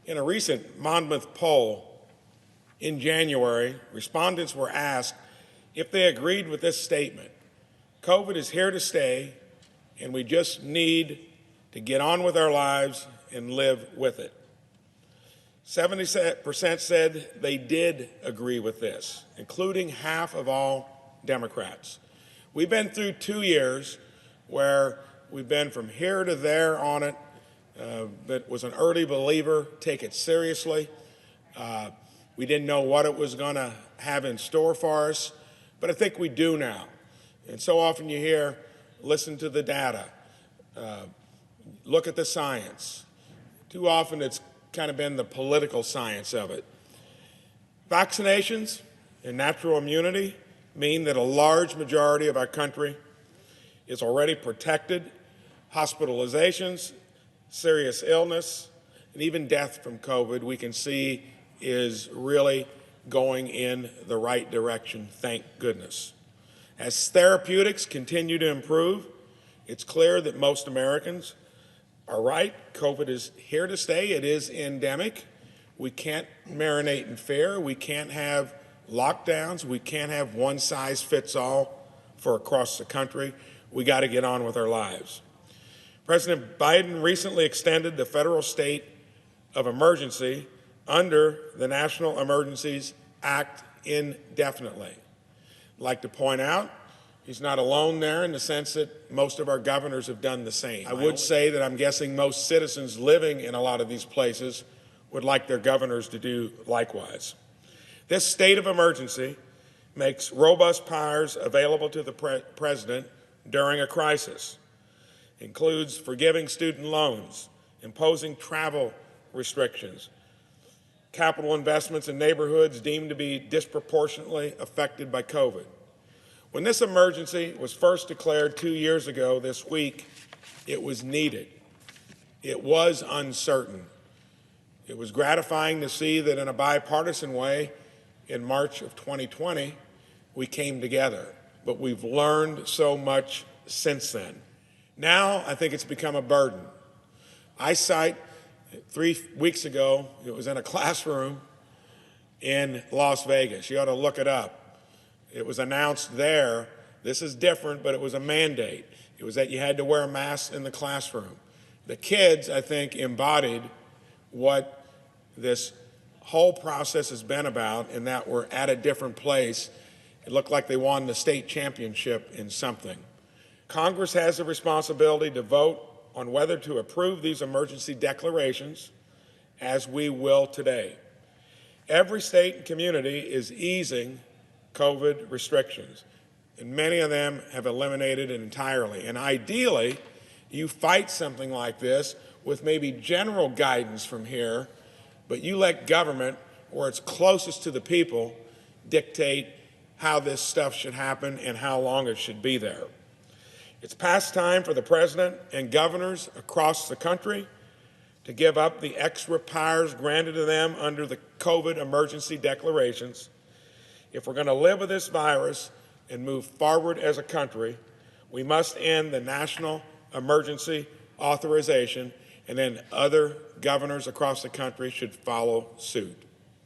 In a recent Monmouth poll in January, respondents were asked if they agreed with this statement: COVID is here to stay, and we just need to get on with our lives and live with it. 70% said they did agree with this, including half of all Democrats. We've been through 2 years where we've been from here to there on it, but was an early believer, take it seriously. We didn't know what it was going to have in store for us, but I think we do now. And so often you hear, listen to the data, look at the science. Too often it's kind of been the political science of it. Vaccinations and natural immunity mean that a large majority of our country is already protected. Hospitalizations, serious illness, and even death from COVID, we can see is really going in the right direction, thank goodness. As therapeutics continue to improve, it's clear that most Americans are right. COVID is here to stay. It is endemic. We can't marinate in fear. We can't have lockdowns. We can't have one size fits all for across the country. We got to get on with our lives. President Biden recently extended the federal state of emergency under the National Emergencies Act indefinitely. I'd like to point out, he's not alone there in the sense that most of our governors have done the same. I would say that I'm guessing most citizens living in a lot of these places would like their governors to do likewise. This state of emergency makes robust powers available to the president during a crisis. It includes forgiving student loans, imposing travel restrictions, capital investments in neighborhoods deemed to be disproportionately affected by COVID. When this emergency was first declared 2 years ago this week, it was needed. It was uncertain. It was gratifying to see that in a bipartisan way, in March of 2020, we came together. But we've learned so much since then. Now, I think it's become a burden. I cite 3 weeks ago, it was in a classroom in Las Vegas. You ought to look it up. It was announced there, this is different, but it was a mandate. It was that you had to wear a mask in the classroom. The kids, I think, embodied what this whole process has been about, in that we're at a different place. It looked like they won the state championship in something. Congress has the responsibility to vote on whether to approve these emergency declarations, as we will today. Every state and community is easing COVID restrictions, and many of them have eliminated it entirely. And ideally, you fight something like this with maybe general guidance from here, but you let government, where it's closest to the people, dictate how this stuff should happen and how long it should be there. It's past time for the president and governors across the country to give up the extra powers granted to them under the COVID emergency declarations. If we're going to live with this virus and move forward as a country, we must end the national emergency authorization, and then other governors across the country should follow suit.